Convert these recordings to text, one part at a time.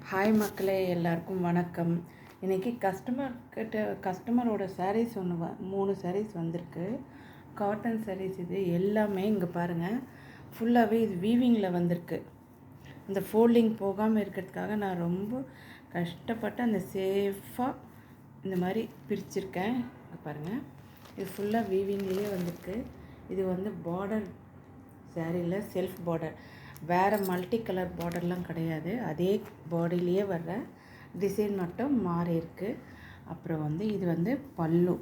Hi மக்களே, எல்லாருக்கும் வணக்கம். இன்றைக்கி கஸ்டமரோட சாரீஸ் ஒன்று 3 சாரீஸ் வந்திருக்கு. காட்டன் சாரீஸ் இது எல்லாமே. இங்கே பாருங்கள், ஃபுல்லாகவே இது வீவிங்கில் வந்திருக்கு. இந்த ஃபோல்டிங் போகாமல் இருக்கிறதுக்காக நான் ரொம்ப கஷ்டப்பட்டு அந்த சேஃபாக இந்த மாதிரி பிரிச்சுருக்கேன். இங்கே பாருங்கள், இது ஃபுல்லாக வீவிங்லேயே வந்திருக்கு. இது வந்து பார்டர் சாரியில் செல்ஃப் பார்டர், வேறு மல்டி கலர் பார்டர்லாம் கிடையாது. அதே பாடியிலேயே வர்ற டிசைன் மட்டும் மாறி இருக்குது. அப்புறம் வந்து இது வந்து பல்லு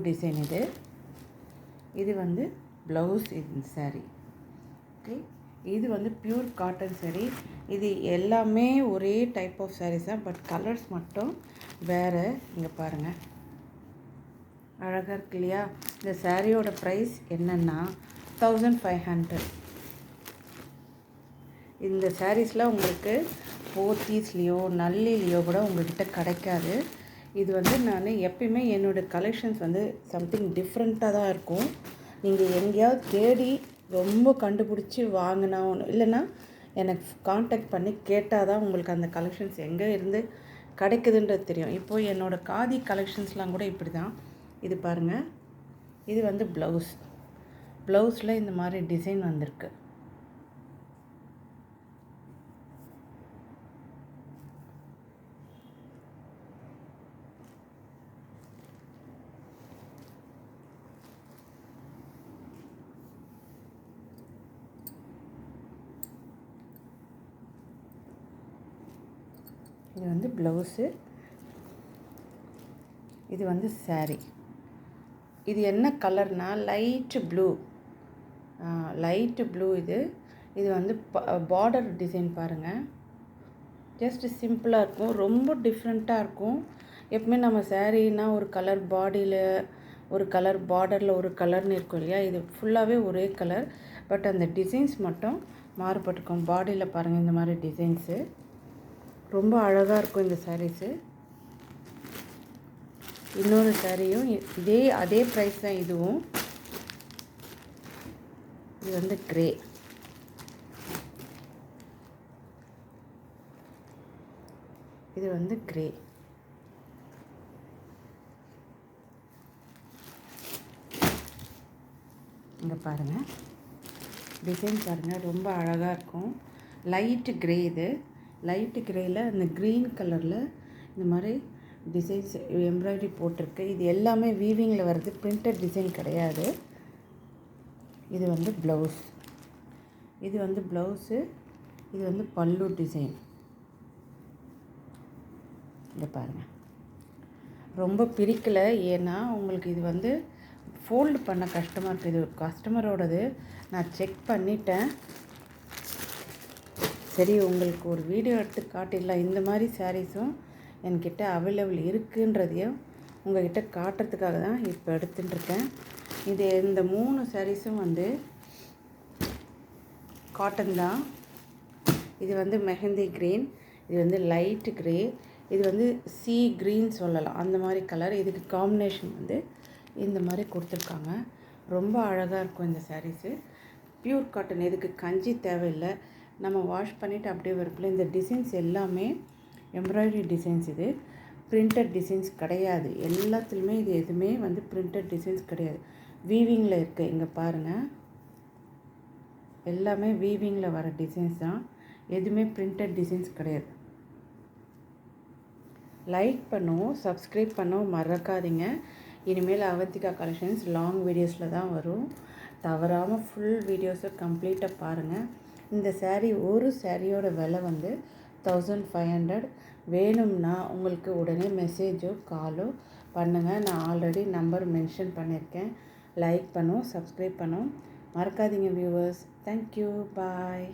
டிசைன். இது வந்து ப்ளவுஸ். இது சாரீ ஓகே. இது வந்து பியூர் காட்டன் சாரீ. இது எல்லாமே ஒரே டைப் ஆஃப் சாரீஸ் தான், பட் கலர்ஸ் மட்டும் வேறு. இங்கே பாருங்கள், அழகாக இருக்கு இல்லையா? இந்த சாரியோட ப்ரைஸ் என்னென்னா 1500. இந்த சாரீஸில் உங்களுக்கு போத்தீஸ்லேயோ நல்லிலேயோ கூட உங்கள்கிட்ட கிடைக்காது. இது வந்து நான் எப்பயுமே என்னோடய கலெக்ஷன்ஸ் வந்து சம்திங் டிஃப்ரெண்ட்டாக தான் இருக்கும். நீங்கள் எங்கேயாவது தேடி ரொம்ப கண்டுபிடிச்சி வாங்கினா ஒன்று, இல்லைன்னா எனக்கு காண்டாக்ட் பண்ணி கேட்டால் தான் உங்களுக்கு அந்த கலெக்ஷன்ஸ் எங்கே இருந்து கிடைக்குதுன்றது தெரியும். இப்போது என்னோடய காதி கலெக்ஷன்ஸ்லாம் கூட இப்படி தான். இது பாருங்கள், இது வந்து ப்ளவுஸில் இந்த மாதிரி டிசைன் வந்திருக்கு. இது வந்து ப்ளவுஸு, இது வந்து சாரீ. இது என்ன கலர்னால் லைட்டு ப்ளூ. இது வந்து பார்டர் டிசைன் பாருங்கள், ஜஸ்ட் சிம்பிளாக இருக்கும், ரொம்ப டிஃப்ரெண்ட்டாக இருக்கும். எப்பவுமே நம்ம சாரீனா ஒரு கலர் பாடியில் ஒரு கலர், பார்டரில் ஒரு கலர்னு இருக்கும் இல்லையா? இது ஃபுல்லாகவே ஒரே கலர், பட் அந்த டிசைன்ஸ் மட்டும் மாறுபட்டுருக்கும். பாடியில் பாருங்கள், இந்த மாதிரி டிசைன்ஸு ரொம்ப அழகாக இருக்கும் இந்த சாரீஸு. இன்னொரு சாரியும் அதே ப்ரைஸ் தான். இதுவும் இது வந்து கிரே. இது வந்து கிரே. இங்கே பாருங்கள், டிசைன் பாருங்கள், ரொம்ப அழகாக இருக்கும். Light grey. இது லைட்டு கிரேயில் அந்த க்ரீன் கலரில் இந்த மாதிரி டிசைன்ஸ் எம்ப்ராய்டரி போட்டிருக்கு. இது எல்லாமே வீவிங்கில் வருது, பிரிண்டட் டிசைன் கிடையாது. இது வந்து ப்ளவுஸு. இது வந்து பல்லு டிசைன். இதை பாருங்கள், ரொம்ப பிரிக்கலை, ஏன்னா உங்களுக்கு இது வந்து ஃபோல்டு பண்ண கஷ்டமாக இருக்குது. இது கஸ்டமரோடது, நான் செக் பண்ணிட்டேன். சரி, உங்களுக்கு ஒரு வீடியோ எடுத்து காட்டிடலாம். இந்த மாதிரி சாரீஸும் என்கிட்ட அவைலபிள் இருக்குன்றதையும் உங்கள்கிட்ட காட்டுறதுக்காக தான் இப்போ எடுத்துட்டுருக்கேன். இந்த 3 சாரீஸும் வந்து காட்டன் தான். இது வந்து மெஹந்தி க்ரீன், இது வந்து லைட்டு க்ரே, இது வந்து சீ க்ரீன் சொல்லலாம், அந்த மாதிரி கலர். இதுக்கு காம்பினேஷன் வந்து இந்த மாதிரி கொடுத்துருக்காங்க. ரொம்ப அழகாக இருக்கும் இந்த சாரீஸு. Pure cotton. இதுக்கு கஞ்சி தேவையில்லை, நம்ம வாஷ் பண்ணிவிட்டு அப்படியே வரக்குள்ள. இந்த டிசைன்ஸ் எல்லாமே எம்ப்ராய்டரி டிசைன்ஸ். இது பிரிண்டட் டிசைன்ஸ் கிடையாது. எல்லாத்துலேயுமே இது எதுவுமே வந்து பிரிண்டட் டிசைன்ஸ் கிடையாது, வீவிங்கில் இருக்குது. இங்கே பாருங்கள், எல்லாமே வீவிங்கில் வர டிசைன்ஸ் தான், எதுவுமே பிரிண்டட் டிசைன்ஸ் கிடையாது. லைக் பண்ணவும் சப்ஸ்கிரைப் பண்ணவும் மறக்காதீங்க. இனிமேல் அவந்திகா கலெக்ஷன்ஸ் லாங் வீடியோஸில் தான் வரும். தவறாமல் ஃபுல் வீடியோஸை கம்ப்ளீட்டாக பாருங்கள். இந்த ஒரு சாரியோட விலை வந்து 1500. வேணும்னா உங்களுக்கு உடனே மெசேஜோ காலோ பண்ணுங்கள். நான் ஆல்ரெடி நம்பர் மென்ஷன் பண்ணியிருக்கேன். லைக் பண்ணவும் சப்ஸ்கிரைப் பண்ணவும் மறக்காதீங்க வியூவர்ஸ். தேங்க்யூ, பாய்.